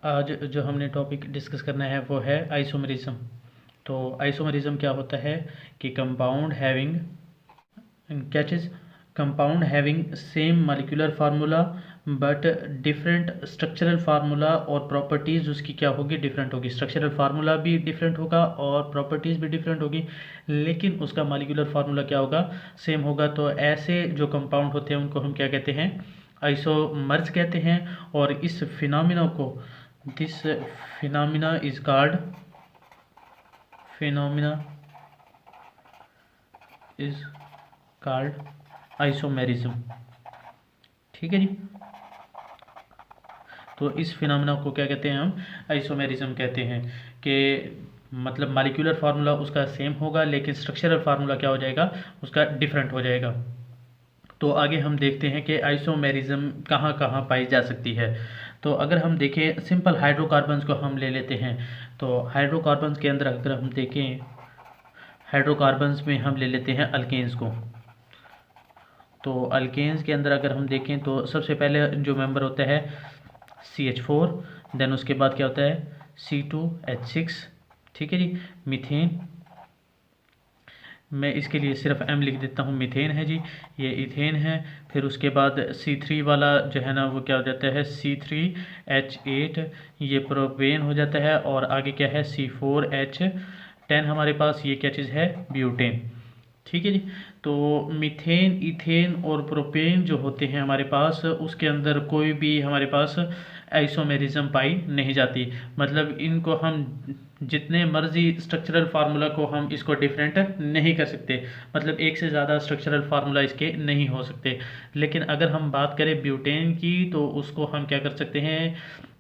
आज जो हमने टॉपिक डिस्कस करना है वो है आइसोमरिज्म। तो आइसोमरिज्म क्या होता है कि कंपाउंड हैविंग क्या चीज़ compound having same molecular formula but different structural formula और प्रॉपर्टीज़ उसकी क्या होगी, डिफरेंट होगी। स्ट्रक्चरल फार्मूला भी डिफरेंट होगा और प्रॉपर्टीज़ भी डिफरेंट होगी, लेकिन उसका मॉलिक्यूलर फार्मूला क्या होगा, सेम होगा। तो ऐसे जो कंपाउंड होते हैं उनको हम क्या कहते हैं, आइसोमर्स कहते हैं। और इस फिनोमिना को this phenomena is called phenomena is called isomerism. ठीक है जी। तो इस फिनोमिना को क्या कहते हैं, हम आइसोमेरिज्म कहते हैं। कि मतलब मॉलिक्यूलर फार्मूला उसका सेम होगा लेकिन स्ट्रक्चरल फार्मूला क्या हो जाएगा, उसका डिफरेंट हो जाएगा। तो आगे हम देखते हैं कि आइसोमेरिज्म कहाँ कहाँ पाई जा सकती है। तो अगर हम देखें सिंपल हाइड्रोकार्बन्स को हम ले लेते हैं। तो हाइड्रोकार्बन्स के अंदर अगर हम देखें, हाइड्रोकार्बन्स में हम ले लेते हैं अल्केन्स को। तो अल्केन्स के अंदर अगर हम देखें तो सबसे पहले जो मेंबर होता है CH4, देन उसके बाद क्या होता है C2H6। ठीक है जी। मीथेन, मैं इसके लिए सिर्फ M लिख देता हूँ, मीथेन है जी। ये इथेन है। फिर उसके बाद C3 वाला जो है ना वो क्या हो जाता है C3H8, ये प्रोपेन हो जाता है। और आगे क्या है C4H10 हमारे पास, ये क्या चीज़ है, ब्यूटेन। ठीक है जी। तो मीथेन, इथेन और प्रोपेन जो होते हैं हमारे पास, उसके अंदर कोई भी हमारे पास आइसोमेरिज्म पाई नहीं जाती। मतलब इनको हम जितने मर्जी स्ट्रक्चरल फार्मूला को हम इसको डिफरेंट नहीं कर सकते, मतलब एक से ज़्यादा स्ट्रक्चरल फार्मूला इसके नहीं हो सकते। लेकिन अगर हम बात करें ब्यूटेन की तो उसको हम क्या कर सकते हैं,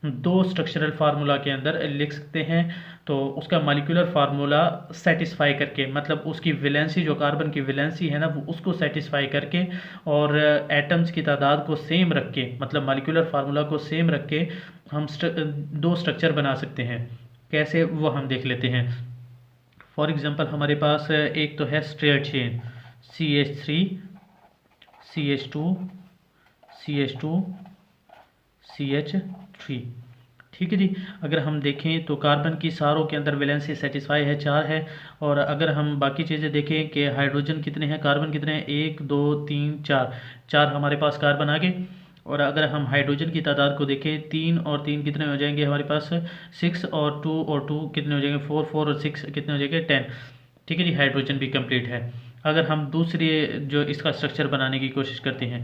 दो स्ट्रक्चरल फार्मूला के अंदर लिख सकते हैं। तो उसका मॉलिक्यूलर फार्मूला सेटिस्फाई करके, मतलब उसकी वैलेंसी, जो कार्बन की वैलेंसी है ना, वो उसको सेटिस्फाई करके और एटम्स की तादाद को सेम रख के, मतलब मॉलिक्यूलर फार्मूला को सेम रख के हम दो स्ट्रक्चर बना सकते हैं। कैसे, वो हम देख लेते हैं। फॉर एग्जांपल हमारे पास एक तो है straight chain CH3 CH2 CH2 CH3। ठीक है जी। अगर हम देखें तो कार्बन की सारों के अंदर वैलेंसी सेटिस्फाई है, 4 है। और अगर हम बाकी चीज़ें देखें कि हाइड्रोजन कितने हैं, कार्बन कितने हैं, 1 2 3 4, 4 हमारे पास कार्बन आ गए। और अगर हम हाइड्रोजन की तादाद को देखें, 3 और 3 कितने हो जाएंगे हमारे पास 6, और 2 कितने हो जाएंगे 4, 4 और 6 कितने हो जाएंगे 10। ठीक है जी, हाइड्रोजन भी कंप्लीट है। अगर हम दूसरी जो इसका स्ट्रक्चर बनाने की कोशिश करते हैं,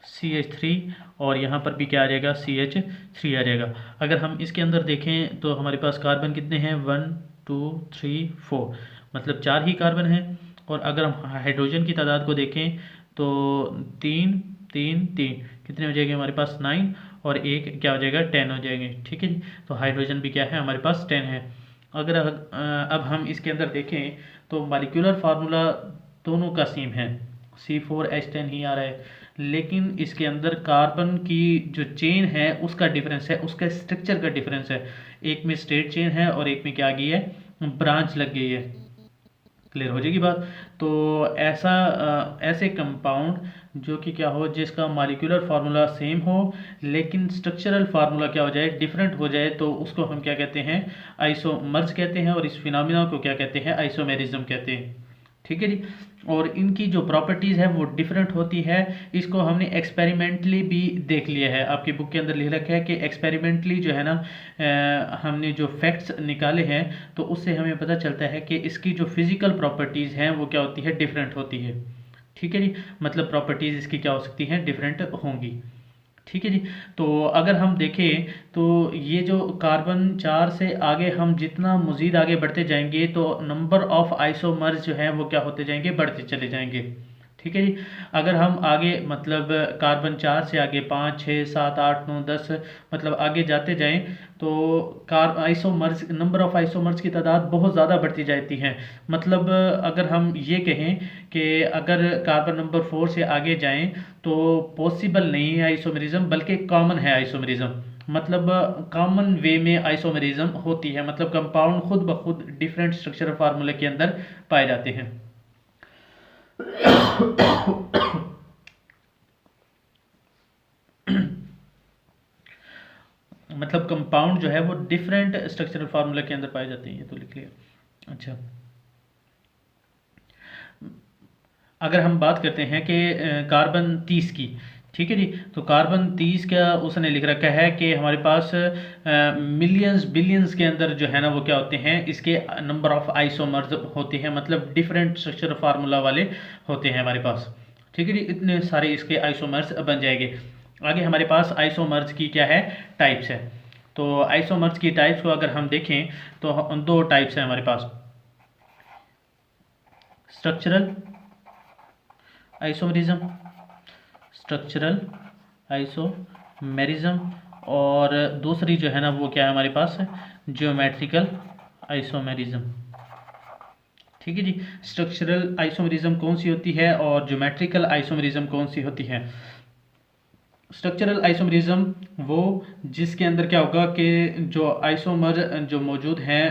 CH3 और यहाँ पर भी क्या आ जाएगा CH3 आ जाएगा। अगर हम इसके अंदर देखें तो हमारे पास कार्बन कितने हैं 1 2 3 4, मतलब 4 ही कार्बन हैं। और अगर हम हाइड्रोजन की तादाद को देखें तो 3 3 3 कितने हो जाएंगे हमारे पास 9, और एक क्या हो जाएगा 10 हो जाएंगे। ठीक है जी। तो हाइड्रोजन भी क्या है हमारे पास 10 है। अगर अब हम इसके अंदर देखें तो मॉलिक्यूलर फार्मूला दोनों का सेम है, C4H10 ही आ रहा है। लेकिन इसके अंदर कार्बन की जो चेन है उसका डिफरेंस है, उसका स्ट्रक्चर का डिफरेंस है। एक में स्ट्रेट चेन है और एक में क्या आ गई है, ब्रांच लग गई है। क्लियर हो जाएगी बात। तो ऐसे कंपाउंड जो कि क्या हो, जिसका मॉलिक्यूलर फार्मूला सेम हो लेकिन स्ट्रक्चरल फार्मूला क्या हो जाए, डिफरेंट हो जाए, तो उसको हम क्या कहते हैं, आइसोमर्स कहते हैं। और इस फिनोमिना को क्या कहते हैं, आइसोमेरिज्म कहते हैं। ठीक है जी। और इनकी जो प्रॉपर्टीज़ है वो डिफरेंट होती है। इसको हमने एक्सपेरिमेंटली भी देख लिया है, आपकी बुक के अंदर लिख रखा है कि एक्सपेरिमेंटली जो है ना हमने जो फैक्ट्स निकाले हैं तो उससे हमें पता चलता है कि इसकी जो फिजिकल प्रॉपर्टीज़ हैं वो क्या होती है, डिफरेंट होती है। ठीक है जी। मतलब प्रॉपर्टीज़ इसकी क्या हो सकती हैं, डिफरेंट होंगी। ठीक है जी। तो अगर हम देखें तो ये जो कार्बन 4 से आगे हम जितना मज़ीद आगे बढ़ते जाएंगे तो नंबर ऑफ आइसोमर्स जो हैं वो क्या होते जाएंगे, बढ़ते चले जाएंगे। ठीक है जी। अगर हम आगे मतलब कार्बन 4 से आगे 5 6 7 8 9 10 मतलब आगे जाते जाएं तो car isomers, number of isomers की तादाद बहुत ज़्यादा बढ़ती जाती है। मतलब अगर हम ये कहें कि अगर कार्बन नंबर 4 से आगे जाएं तो पॉसिबल नहीं है आइसोमेरिज्म, बल्कि कॉमन है आइसोमेरिज्म। मतलब कॉमन वे में आइसोमेरिज्म होती है, मतलब कंपाउंड खुद ब खुद डिफरेंट स्ट्रक्चरल फार्मूले के अंदर पाए जाते हैं। मतलब कंपाउंड जो है वो डिफरेंट स्ट्रक्चरल फार्मूला के अंदर पाए जाते हैं, ये तो लिख लिया। अच्छा, अगर हम बात करते हैं कि कार्बन 30 की, ठीक है जी, तो कार्बन 30 का उसने लिख रखा है कि हमारे पास मिलियंस बिलियंस के अंदर जो है ना वो क्या होते हैं, इसके नंबर ऑफ आइसोमर्स होते हैं, मतलब डिफरेंट स्ट्रक्चर फार्मूला वाले होते हैं हमारे पास, ठीक है जी, इतने सारे इसके आइसोमर्स बन जाएंगे। आगे हमारे पास आइसोमर्स की क्या है, टाइप्स है। तो आइसोमर्स की टाइप्स को अगर हम देखें तो दो टाइप्स हैं हमारे पास, स्ट्रक्चरल आइसोमरिज्म, स्ट्रक्चरल आइसोमेरिज्म, और दूसरी जो है ना वो क्या है हमारे पास, ज्योमेट्रिकल आइसोमेरिज्म, ठीक है जी। स्ट्रक्चरल आइसोमेरिज्म कौन सी होती है और ज्योमेट्रिकल आइसोमेरिज्म कौन सी होती है। स्ट्रक्चरल आइसोमेरिज्म वो जिसके अंदर क्या होगा कि जो आइसोमर जो मौजूद हैं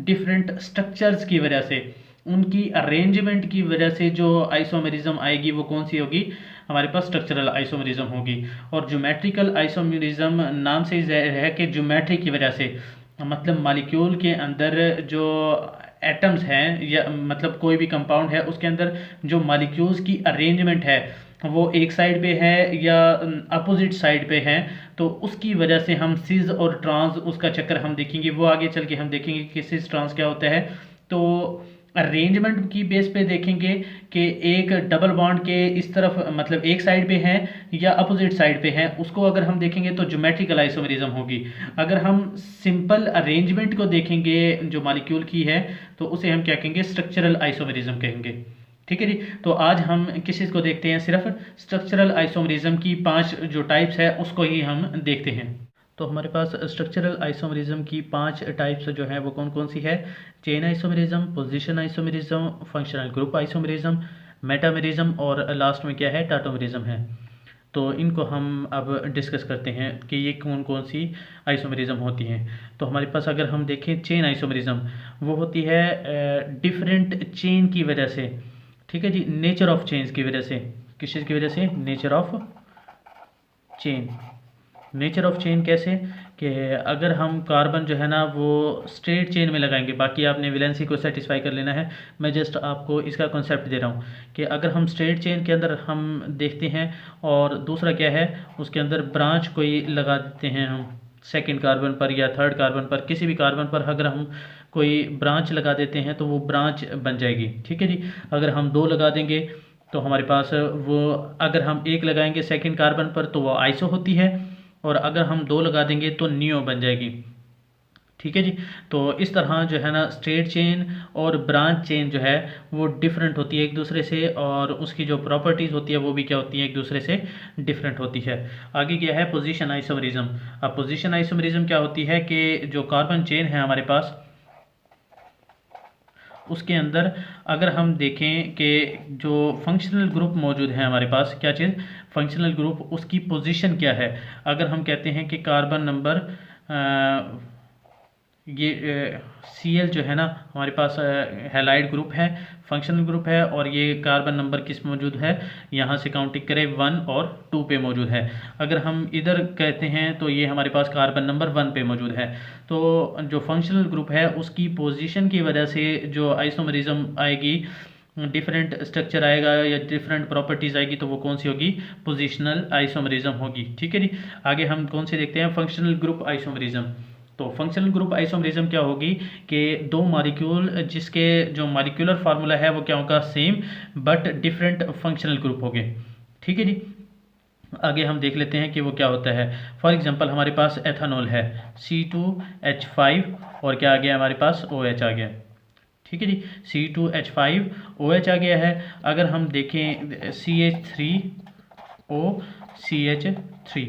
डिफरेंट स्ट्रक्चर्स की वजह से, उनकी अरेंजमेंट की वजह से जो आइसोमेरिज्म आएगी वो कौन सी होगी, हमारे पास स्ट्रक्चरल आइसोमेरिज्म होगी। और ज्योमेट्रिकल आइसोमेरिज्म नाम से ज़ाहिर है कि ज्योमेट्री की वजह से, मतलब मालिक्यूल के अंदर जो एटम्स हैं या मतलब कोई भी कंपाउंड है उसके अंदर जो मालिक्यूल्स की अरेंजमेंट है वो एक साइड पे है या अपोजिट साइड पे है, तो उसकी वजह से हम सिज और ट्रांस उसका चक्कर हम देखेंगे, वो आगे चल के हम देखेंगे कि सिज ट्रांस क्या होता है। तो अरेंजमेंट की बेस पे देखेंगे कि एक डबल बॉन्ड के इस तरफ मतलब एक साइड पे है या अपोजिट साइड पे है, उसको अगर हम देखेंगे तो ज्योमेट्रिकल आइसोमेरिज्म होगी। अगर हम सिंपल अरेंजमेंट को देखेंगे जो मॉलिक्यूल की है तो उसे हम क्या कहेंगे, स्ट्रक्चरल आइसोमेरिज्म कहेंगे, ठीक है जी। तो आज हम किस चीज़ को देखते हैं, सिर्फ स्ट्रक्चरल आइसोमेरिज्म की 5 जो टाइप्स है उसको ही हम देखते हैं। तो हमारे पास स्ट्रक्चरल आइसोमेरिज्म की 5 टाइप्स जो है वो कौन कौन सी है, chain isomerism, position isomerism, functional group isomerism, metamerism और लास्ट में क्या है, टाटोमेरिज्म है। तो इनको हम अब डिस्कस करते हैं कि ये कौन कौन सी आइसोमेरिज्म होती हैं। तो हमारे पास अगर हम देखें चेन आइसोमेरिज्म, वो होती है डिफरेंट चेन की वजह से, ठीक है जी, नेचर ऑफ चेंज की वजह से, किस चीज़ की वजह से, nature of chain. Nature of chain कैसे, कि अगर हम कार्बन जो है ना वो स्ट्रेट चेन में लगाएंगे, बाकी आपने वैलेंसी को सेटिस्फाई कर लेना है, मैं जस्ट आपको इसका कॉन्सेप्ट दे रहा हूँ कि अगर हम स्ट्रेट चेन के अंदर हम देखते हैं और दूसरा क्या है उसके अंदर ब्रांच कोई लगा देते हैं हम सेकंड कार्बन पर या थर्ड कार्बन पर, किसी भी कार्बन पर अगर हम कोई ब्रांच लगा देते हैं तो वो ब्रांच बन जाएगी, ठीक है जी। अगर हम 2 लगा देंगे तो हमारे पास वो, अगर हम 1 लगाएंगे सेकंड कार्बन पर तो वो आइसो होती है, और अगर हम 2 लगा देंगे तो नियो बन जाएगी, ठीक है जी। तो इस तरह जो है ना स्ट्रेट चेन और ब्रांच चेन जो है वो डिफरेंट होती है एक दूसरे से, और उसकी जो प्रॉपर्टीज़ होती है वो भी क्या होती है, एक दूसरे से डिफरेंट होती है। आगे क्या है, पोजीशन आइसोमेरिज्म। अब पोजीशन आइसोमेरिज्म क्या होती है कि जो कार्बन चेन है हमारे पास उसके अंदर अगर हम देखें कि जो फंक्शनल ग्रुप मौजूद है हमारे पास, क्या चीज़, फंक्शनल ग्रुप, उसकी पोजीशन क्या है। अगर हम कहते हैं कि कार्बन नंबर ये Cl जो है ना हमारे पास हैलाइड ग्रुप है, फंक्शनल ग्रुप है, और ये कार्बन नंबर किस मौजूद है, यहाँ से काउंटिंग करें 1 और 2 पे मौजूद है। अगर हम इधर कहते हैं तो ये हमारे पास कार्बन नंबर 1 पे मौजूद है। तो जो फंक्शनल ग्रुप है उसकी पोजीशन की वजह से जो आइसोमेरिज्म आएगी, डिफरेंट स्ट्रक्चर आएगा या डिफरेंट प्रॉपर्टीज़ आएगी, तो वो कौन सी होगी, पोजिशनल आइसोमेरिज्म होगी, ठीक है जी। आगे हम कौन से देखते हैं, फंक्शनल ग्रुप आइसोमेरिज्म। तो फंक्शनल ग्रुप आइसोमेरिज्म क्या होगी कि 2 मॉलिक्यूल जिसके जो मॉलिक्यूलर फार्मूला है वो क्या होगा, same but different functional group हो गए, ठीक है जी। आगे हम देख लेते हैं कि वो क्या होता है। फॉर एग्जांपल हमारे पास एथेनॉल है C2H5 और क्या आ गया हमारे पास, OH आ गया, ठीक है जी, C2H5OH आ गया है। अगर हम देखें CH3O CH3,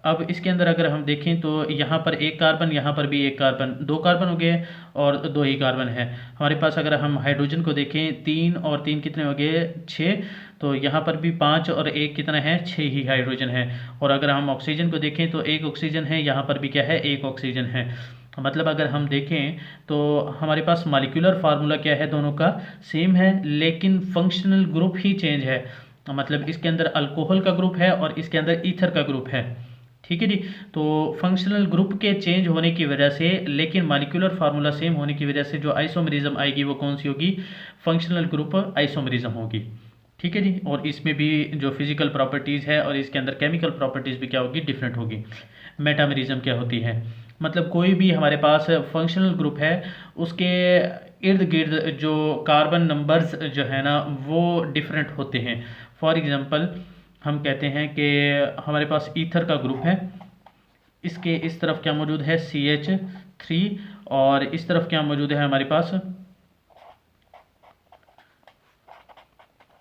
अब इसके अंदर अगर हम देखें तो यहाँ पर एक कार्बन, यहाँ पर भी एक कार्बन, 2 कार्बन हो गए और 2 ही कार्बन है हमारे पास। अगर हम हाइड्रोजन को देखें 3 और 3 कितने हो गए, 6, तो यहाँ पर भी 5 और 1 कितना है, 6 ही हाइड्रोजन है। और अगर हम ऑक्सीजन को देखें तो 1 ऑक्सीजन है, यहाँ पर भी क्या है, 1 ऑक्सीजन है। मतलब अगर हम देखें तो हमारे पास मॉलिक्यूलर फार्मूला क्या है, दोनों का सेम है, लेकिन फंक्शनल ग्रुप ही चेंज है। मतलब इसके अंदर अल्कोहल का ग्रुप है और इसके अंदर ईथर का ग्रुप है, ठीक है जी। तो फंक्शनल ग्रुप के चेंज होने की वजह से, लेकिन मॉलिक्यूलर फार्मूला सेम होने की वजह से जो आइसोमरिज्म आएगी वो कौन सी होगी, फंक्शनल ग्रुप आइसोमरिज्म होगी। ठीक है जी। और इसमें भी जो फिजिकल प्रॉपर्टीज़ है और इसके अंदर केमिकल प्रॉपर्टीज़ भी क्या होगी, डिफरेंट होगी। मेटामरिज्म क्या होती है, मतलब कोई भी हमारे पास फंक्शनल ग्रुप है उसके इर्द गिर्द जो कार्बन नंबर्स जो है ना वो डिफरेंट होते हैं। फॉर एग्जांपल हम कहते हैं कि हमारे पास ईथर का ग्रुप है, इसके इस तरफ क्या मौजूद है, CH3, और इस तरफ क्या मौजूद है हमारे पास,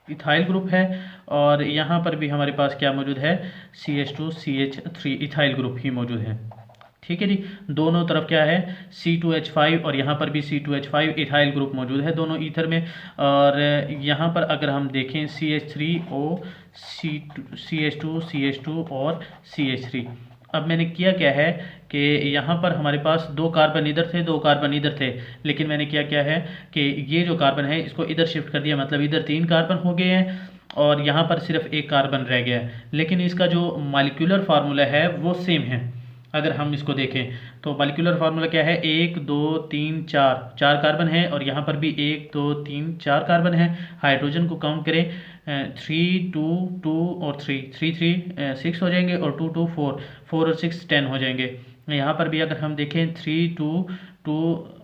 इथाइल ग्रुप है, और यहाँ पर भी हमारे पास क्या मौजूद है, CH2CH3 इथाइल ग्रुप ही मौजूद है। ठीक है जी। दोनों तरफ क्या है, C2H5, और यहाँ पर भी C2H5 इथाइल ग्रुप मौजूद है दोनों ईथर में। और यहाँ पर अगर हम देखें CH3O, CH2 और CH3। अब मैंने किया क्या है कि यहाँ पर हमारे पास दो कार्बन इधर थे, दो कार्बन इधर थे, लेकिन मैंने क्या है कि ये जो कार्बन है इसको इधर शिफ्ट कर दिया, मतलब इधर 3 कार्बन हो गए हैं और यहाँ पर सिर्फ एक कार्बन रह गया है, लेकिन इसका जो मॉलिक्यूलर फार्मूला है वो सेम है। अगर हम इसको देखें तो मॉलिक्यूलर फार्मूला क्या है, 1 2 3 4, 4 कार्बन है, और यहाँ पर भी 1 2 3 4 कार्बन है। हाइड्रोजन को काउंट करें, 3 2 2 और 3 3 3 6 हो जाएंगे, और 2 2 4 4 और 6 10 हो जाएंगे। यहाँ पर भी अगर हम देखें 3 2 2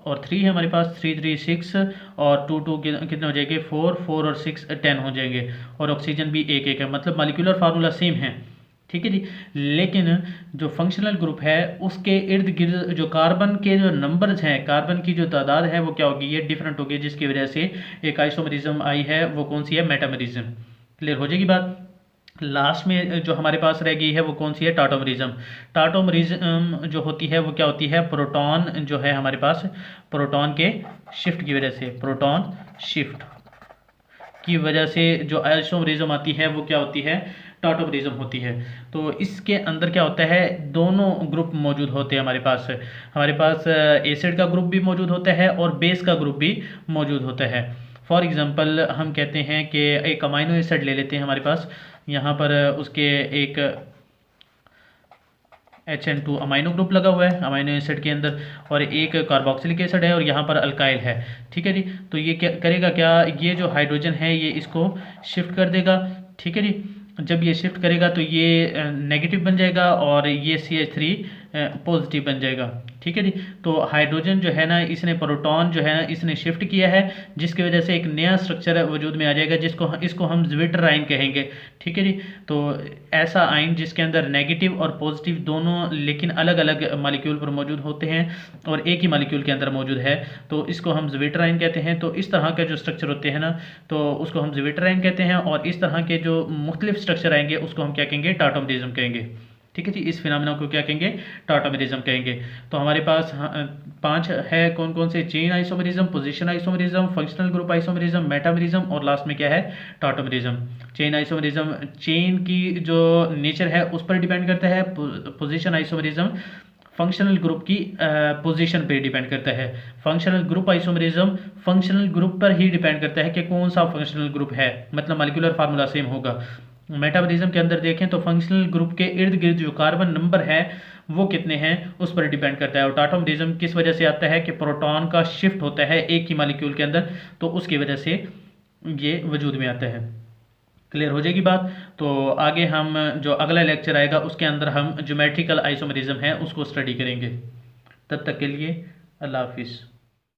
और 3 है हमारे पास, 3 3 6 और 2 2 कितने हो जाएंगे, 4 4 और 6 10 हो जाएंगे, और ऑक्सीजन भी एक एक है, मतलब मॉलिक्यूलर फार्मूला सेम है। ठीक है जी। लेकिन जो फंक्शनल ग्रुप है उसके इर्द गिर्द जो कार्बन के जो नंबर्स हैं, कार्बन की जो तादाद है वो क्या होगी, ये डिफरेंट होगी, जिसकी वजह से एक आइसोमरिज्म आई है, वो कौन सी है, मेटामरिज्म। क्लियर हो जाएगी बात। लास्ट में जो हमारे पास रह गई है वो कौन सी है, टाटोमरिज्म। टाटोमरिज्म जो होती है वो क्या होती है, प्रोटॉन जो है हमारे पास, प्रोटॉन के शिफ्ट की वजह से, प्रोटॉन शिफ्ट की वजह से जो आइसोमरिज्म आती है वो क्या होती है, टाटोमरिज्म होती है। तो इसके अंदर क्या होता है, दोनों ग्रुप मौजूद होते हैं हमारे पास एसिड का ग्रुप भी मौजूद होता है और बेस का ग्रुप भी मौजूद होता है। फॉर एग्जांपल हम कहते हैं कि एक अमाइनो एसिड ले लेते हैं हमारे पास, यहाँ पर उसके एक HN2 अमाइनो ग्रुप लगा हुआ है अमाइनो एसिड के अंदर, और एक कार्बोक्सिलिक एसिड है और यहाँ पर अल्काइल है। ठीक है जी। तो ये क्या करेगा, क्या ये जो हाइड्रोजन है ये इसको शिफ्ट कर देगा। ठीक है जी। जब ये शिफ्ट करेगा तो ये नेगेटिव बन जाएगा और ये CH3 पॉजिटिव बन जाएगा। ठीक है जी। तो हाइड्रोजन जो है ना, इसने प्रोटॉन जो है ना इसने शिफ्ट किया है, जिसकी वजह से एक नया स्ट्रक्चर वजूद में आ जाएगा, इसको हम ज्विटर आयन कहेंगे। ठीक है जी। तो ऐसा आयन जिसके अंदर नेगेटिव और पॉजिटिव दोनों लेकिन अलग अलग मालिक्यूल पर मौजूद होते हैं और एक ही मालिक्यूल के अंदर मौजूद है, तो इसको हम ज्विटर आयन कहते हैं। तो इस तरह के जो स्ट्रक्चर होते हैं ना, तो उसको हम ज्विटर आयन कहते हैं, और इस तरह के जो मुख्तलिफ स्ट्रक्चर आएंगे उसको हम क्या कहेंगे, टाटोमरिज्म कहेंगे। ठीक है जी। इस फिनोमेना को क्या कहेंगे, टाटोमरिज्म कहेंगे। तो हमारे पास 5 है, कौन कौन से, chain isomerism, position isomerism, functional group isomerism, metamerism, और लास्ट में क्या है, टाटोमरिज्म। चेन आइसोमरिज्म चेन की जो नेचर है उस पर डिपेंड करता है, पोजीशन आइसोमरिज्म फंक्शनल ग्रुप की पोजीशन पे डिपेंड करता है, functional group isomerism functional group पर ही डिपेंड करता है कि कौन सा फंक्शनल ग्रुप है, मतलब मॉलिक्यूलर फार्मूला सेम होगा। मेटाबॉलिज्म के अंदर देखें तो फंक्शनल ग्रुप के इर्द गिर्द जो कार्बन नंबर है वो कितने हैं उस पर डिपेंड करता है। और टाटोमरिज्म किस वजह से आता है कि प्रोटॉन का शिफ्ट होता है एक ही मॉलिक्यूल के अंदर, तो उसकी वजह से ये वजूद में आता है। क्लियर हो जाएगी बात। तो आगे हम जो अगला लेक्चर आएगा उसके अंदर हम ज्योमेट्रिकल आइसोमरिज्म है उसको स्टडी करेंगे। तब तक के लिए अल्लाह हाफिज़।